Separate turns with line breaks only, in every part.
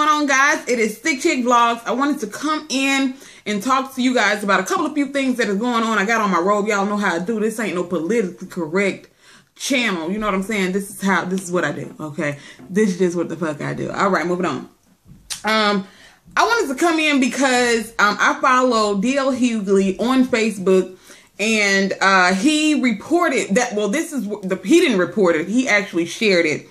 going on, guys? It is ThickChickVlogs. I wanted to come in and talk to you guys about a few things that is going on. I got on my robe. Y'all know how I do. This ain't no politically correct channel. You know what I'm saying? This is what I do. Okay. This is just what the fuck I do. All right, moving on. I wanted to come in because I follow D.L. Hughley on Facebook, and he reported that, well, he didn't report it. He actually shared it.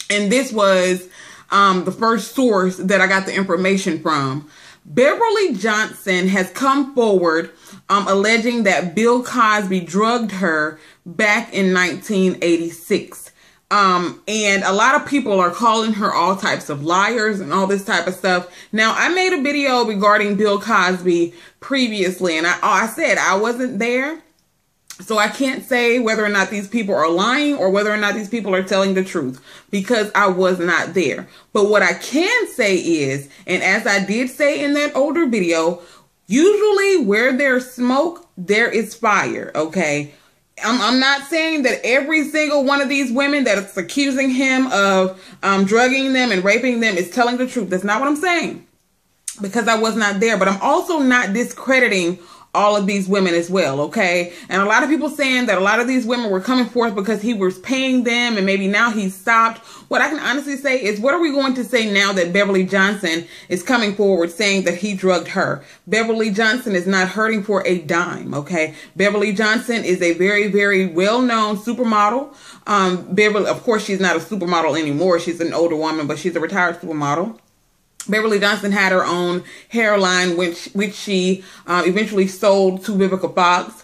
And this was the first source that I got the information from. Beverly Johnson has come forward alleging that Bill Cosby drugged her back in 1986. And a lot of people are calling her all types of liars and all this type of stuff. Now, I made a video regarding Bill Cosby previously, and I said I wasn't there. So I can't say whether or not these people are lying or whether or not these people are telling the truth, because I was not there. But what I can say is, and as I did say in that older video, usually where there's smoke, there is fire, okay? I'm not saying that every single one of these women that's accusing him of drugging them and raping them is telling the truth. That's not what I'm saying, because I was not there. But I'm also not discrediting all of these women as well, okay? And a lot of people saying that a lot of these women were coming forth because he was paying them and maybe now he's stopped. What I can honestly say is, what are we going to say now that Beverly Johnson is coming forward saying that he drugged her? Beverly Johnson is not hurting for a dime, okay? Beverly Johnson is a very, very well-known supermodel. Beverly, of course, she's not a supermodel anymore. She's an older woman, but she's a retired supermodel. Beverly Johnson had her own hairline, which she eventually sold to Vivica Fox.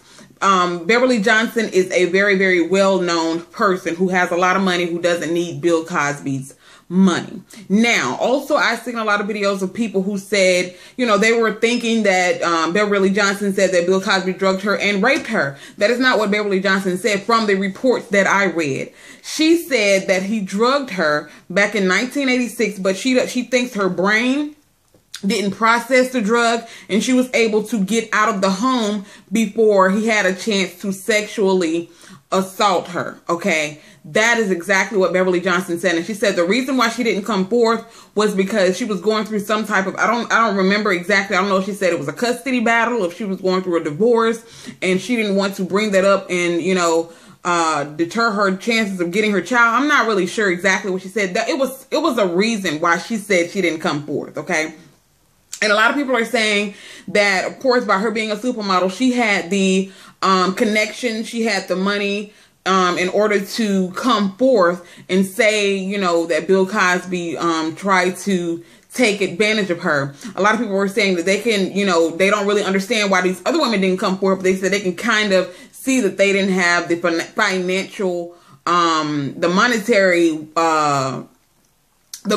Beverly Johnson is a very, very well-known person who has a lot of money, who doesn't need Bill Cosby's money. Now, also, I've seen a lot of videos of people who said, you know, they were thinking that Beverly Johnson said that Bill Cosby drugged her and raped her. That is not what Beverly Johnson said from the reports that I read. She said that he drugged her back in 1986, but she thinks her brain didn't process the drug and she was able to get out of the home before he had a chance to sexually assault her, okay? That is exactly what Beverly Johnson said. And she said the reason why she didn't come forth was because she was going through some type of, I don't remember exactly. I don't know if she said it was a custody battle, if she was going through a divorce and she didn't want to bring that up and, you know, deter her chances of getting her child. I'm not really sure exactly what she said. That it was a reason why she said she didn't come forth, okay? And a lot of people are saying that, of course, by her being a supermodel, she had the connection, she had the money in order to come forth and say, you know, that Bill Cosby tried to take advantage of her. A lot of people were saying that they can, you know, they don't really understand why these other women didn't come forth. But they said they can kind of see that they didn't have the financial, the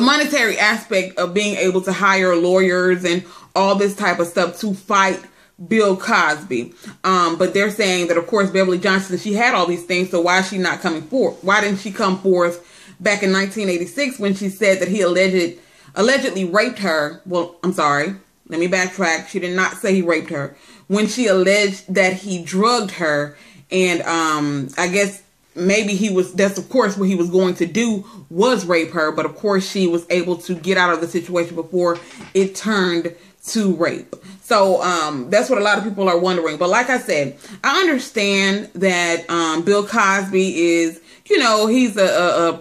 monetary aspect of being able to hire lawyers and all this type of stuff to fight Bill Cosby. But they're saying that, of course, Beverly Johnson, she had all these things, so why is she not coming forth? Why didn't she come forth back in 1986 when she said that he allegedly raped her? Well, I'm sorry. Let me backtrack. She did not say he raped her. When she alleged that he drugged her, and I guess maybe that's of course what he was going to do, was rape her, but of course she was able to get out of the situation before it turned to rape. So that's what a lot of people are wondering. But like I said, I understand that Bill Cosby is, you know, he's a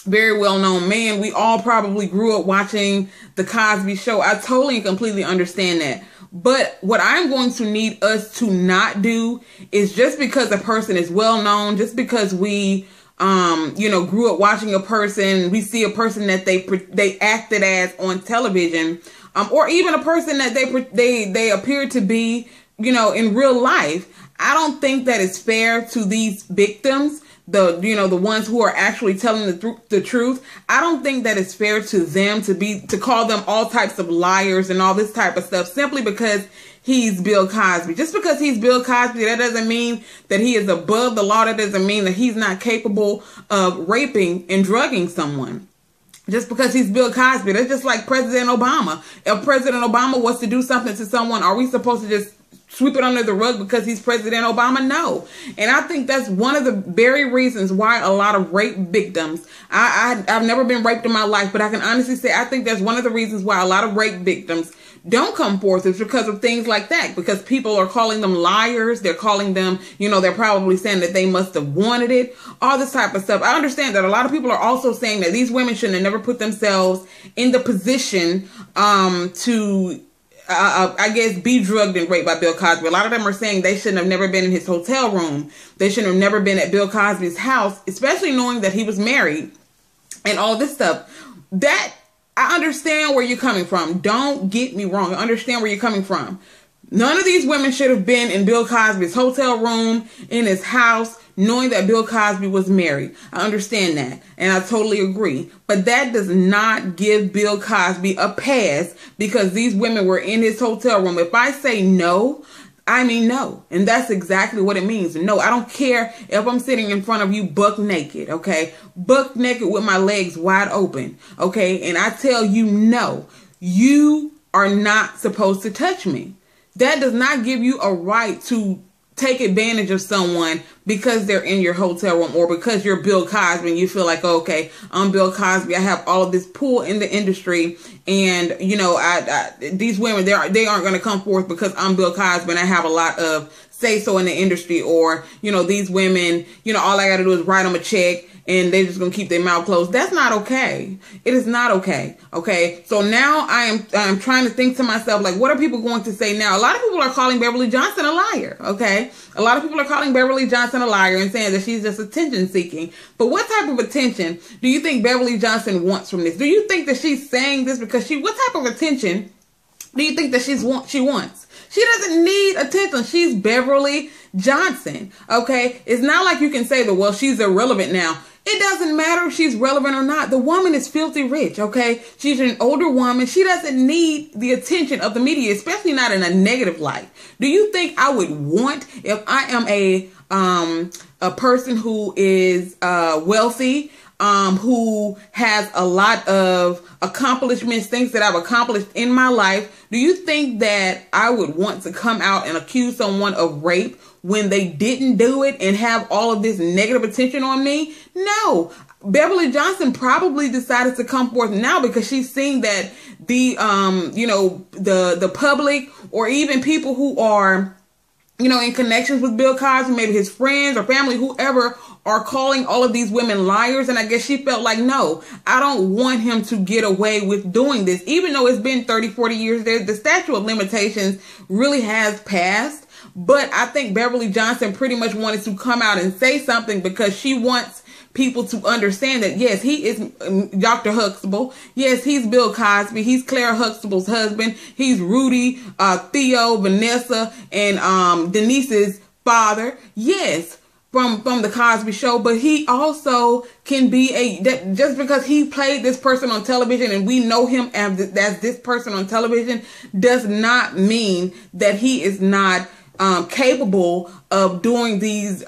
very well-known man. We all probably grew up watching the Cosby Show. I totally and completely understand that. But what I'm going to need us to not do is, just because a person is well-known, just because we, you know, grew up watching a person, we see a person that they acted as on television, or even a person that they appear to be, you know, in real life. I don't think that it's fair to these victims, the ones who are actually telling the truth. I don't think that it's fair to them to call them all types of liars and all this type of stuff simply because he's Bill Cosby. Just because he's Bill Cosby, that doesn't mean that he is above the law. That doesn't mean that he's not capable of raping and drugging someone. Just because he's Bill Cosby. That's just like President Obama. If President Obama was to do something to someone, are we supposed to just sweep it under the rug because he's President Obama? No. And I think that's one of the very reasons why a lot of rape victims, I've never been raped in my life, but I can honestly say I think that's one of the reasons why a lot of rape victims don't come forth is because of things like that, because people are calling them liars. They're calling them, you know, they're probably saying that they must have wanted it, all this type of stuff. I understand that a lot of people are also saying that these women shouldn't have never put themselves in the position to I guess, be drugged and raped by Bill Cosby. A lot of them are saying they shouldn't have never been in his hotel room. They shouldn't have never been at Bill Cosby's house, especially knowing that he was married and all this stuff. That, I understand where you're coming from. Don't get me wrong. I understand where you're coming from. None of these women should have been in Bill Cosby's hotel room, in his house, knowing that Bill Cosby was married. I understand that, and I totally agree. But that does not give Bill Cosby a pass because these women were in his hotel room. If I say no, I mean no. And that's exactly what it means. No, I don't care if I'm sitting in front of you buck naked, okay? Buck naked with my legs wide open, okay? And I tell you no, you are not supposed to touch me. That does not give you a right to take advantage of someone because they're in your hotel room or because you're Bill Cosby and you feel like, oh, okay, I'm Bill Cosby. I have all of this pull in the industry, and you know, these women, they aren't going to come forth because I'm Bill Cosby and I have a lot of say so in the industry, or you know, these women, you know, all I got to do is write them a check and they're just going to keep their mouth closed. That's not okay. It is not okay. Okay. So now I'm trying to think to myself, like, what are people going to say now? A lot of people are calling Beverly Johnson a liar. Okay. A lot of people are calling Beverly Johnson a liar and saying that she's just attention seeking. But what type of attention do you think Beverly Johnson wants from this? Do you think that she's saying this because what type of attention do you think that she wants? She doesn't need attention. She's Beverly Johnson. Okay. It's not like you can say that, well, she's irrelevant now. It doesn't matter if she's relevant or not. The woman is filthy rich, okay? She's an older woman. She doesn't need the attention of the media, especially not in a negative light. Do you think I would want, if I am a person who is wealthy, who has a lot of accomplishments, things that I've accomplished in my life, do you think that I would want to come out and accuse someone of rape when they didn't do it and have all of this negative attention on me? No. Beverly Johnson probably decided to come forth now because she's seeing that the, you know, the public or even people who are, you know, in connections with Bill Cosby, maybe his friends or family, whoever, are calling all of these women liars. And I guess she felt like, no, I don't want him to get away with doing this. Even though it's been 30, 40 years, the statute of limitations really has passed. But I think Beverly Johnson pretty much wanted to come out and say something because she wants people to understand that, yes, he is Dr. Huxtable. Yes, he's Bill Cosby. He's Claire Huxtable's husband. He's Rudy, Theo, Vanessa, and Denise's father. Yes, from the Cosby Show. But he also can be just because he played this person on television and we know him as this person on television does not mean that he is not capable of doing these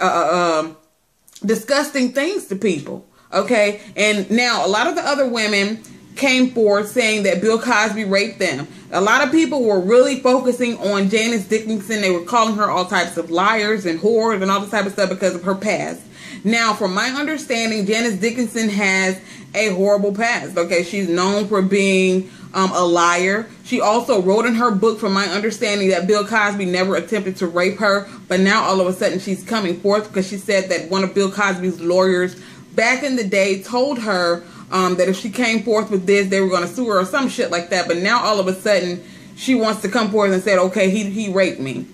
disgusting things to people. Okay. And now a lot of the other women came forward saying that Bill Cosby raped them. A lot of people were really focusing on Janice Dickinson. They were calling her all types of liars and whores and all this type of stuff because of her past. Now, from my understanding, Janice Dickinson has a horrible past. Okay. She's known for being a liar. She also wrote in her book, from my understanding, that Bill Cosby never attempted to rape her. But now all of a sudden she's coming forth because she said that one of Bill Cosby's lawyers back in the day told her that if she came forth with this, they were going to sue her or some shit like that. But now all of a sudden she wants to come forth and said, okay, he raped me.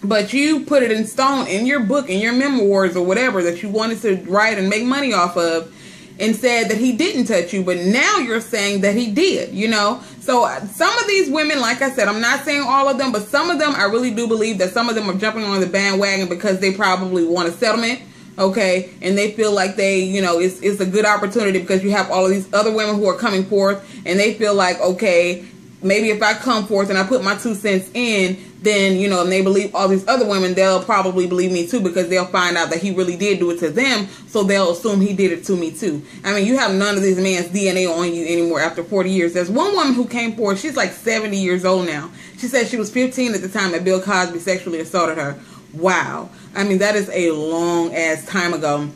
But you put it in stone in your book, in your memoirs or whatever that you wanted to write and make money off of, and said that he didn't touch you, but now you're saying that he did, you know? So some of these women, like I said, I'm not saying all of them, but some of them, I really do believe that some of them are jumping on the bandwagon because they probably want a settlement, okay? And they feel like they, you know, it's a good opportunity because you have all of these other women who are coming forth and they feel like, okay, maybe if I come forth and I put my 2 cents in, then, you know, and they believe all these other women, they'll probably believe me too, because they'll find out that he really did do it to them, so they'll assume he did it to me too. I mean, you have none of this man's DNA on you anymore after 40 years. There's one woman who came forward, she's like 70 years old now. She said she was 15 at the time that Bill Cosby sexually assaulted her. Wow. I mean, that is a long ass time ago.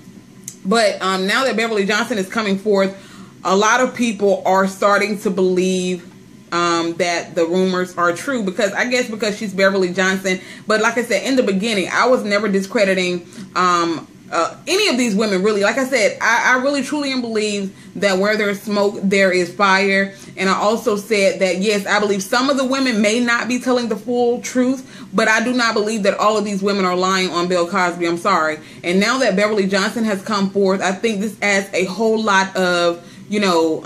But now that Beverly Johnson is coming forth, a lot of people are starting to believe that the rumors are true, because I guess because she's Beverly Johnson. But like I said, in the beginning, I was never discrediting any of these women, really. Like I said, I really truly believe that where there's smoke, there is fire. And I also said that, yes, I believe some of the women may not be telling the full truth, but I do not believe that all of these women are lying on Bill Cosby. I'm sorry. And now that Beverly Johnson has come forth, I think this adds a whole lot of, you know,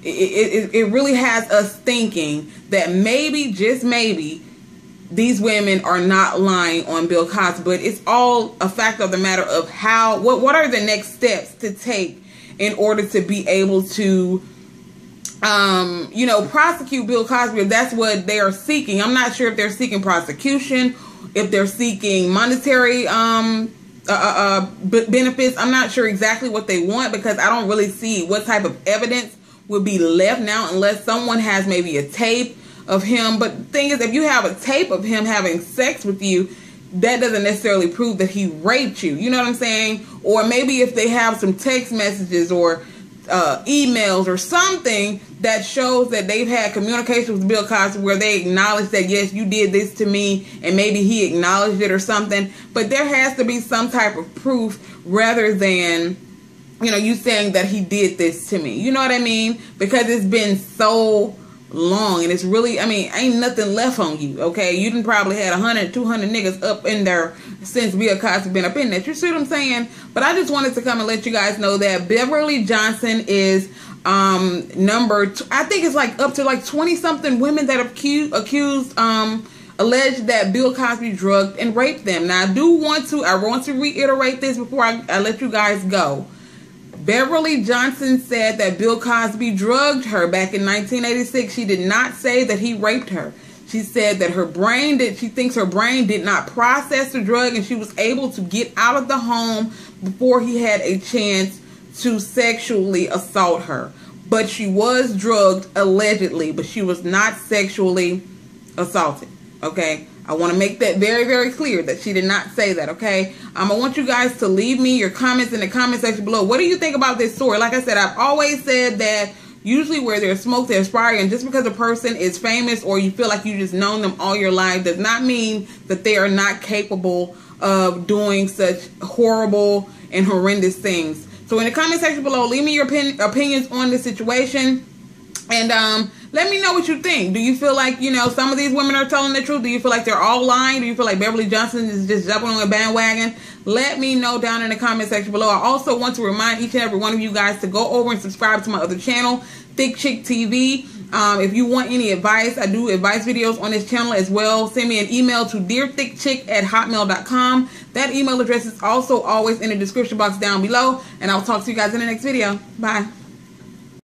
it really has us thinking that maybe, just maybe, these women are not lying on Bill Cosby. But it's all a fact of the matter of how, what are the next steps to take in order to be able to, you know, prosecute Bill Cosby, if that's what they are seeking. I'm not sure if they're seeking prosecution, if they're seeking monetary benefits. I'm not sure exactly what they want, because I don't really see what type of evidence would be left now, unless someone has maybe a tape of him. But the thing is, if you have a tape of him having sex with you, that doesn't necessarily prove that he raped you. You know what I'm saying? Or maybe if they have some text messages or emails or something that shows that they've had communication with Bill Cosby where they acknowledge that, yes, you did this to me, and maybe he acknowledged it or something. But there has to be some type of proof rather than, you know, you saying that he did this to me. You know what I mean? Because it's been so long, and it's really, I mean, ain't nothing left on you, okay? You done probably had 100, 200 niggas up in there since Bill Cosby been up in there. You see what I'm saying? But I just wanted to come and let you guys know that Beverly Johnson is I think it's like up to like 20-something women that have alleged that Bill Cosby drugged and raped them. Now, I want to reiterate this before I let you guys go. Beverly Johnson said that Bill Cosby drugged her back in 1986. She did not say that he raped her. She said that she thinks her brain did not process the drug, and she was able to get out of the home before he had a chance to sexually assault her. But she was drugged, allegedly, but she was not sexually assaulted. Okay? I want to make that very, very clear that she did not say that, okay? I want you guys to leave me your comments in the comment section below. What do you think about this story? Like I said, I've always said that usually where there's smoke, there's fire. And just because a person is famous or you feel like you just known them all your life does not mean that they are not capable of doing such horrible and horrendous things. So in the comment section below, leave me your opinions on this situation. And let me know what you think. Do you feel like, you know, some of these women are telling the truth? Do you feel like they're all lying? Do you feel like Beverly Johnson is just jumping on a bandwagon? Let me know down in the comment section below. I also want to remind each and every one of you guys to go over and subscribe to my other channel, ThickChick TV. If you want any advice, I do advice videos on this channel as well. Send me an email to DearThickChick@hotmail.com. That email address is also always in the description box down below. And I'll talk to you guys in the next video. Bye.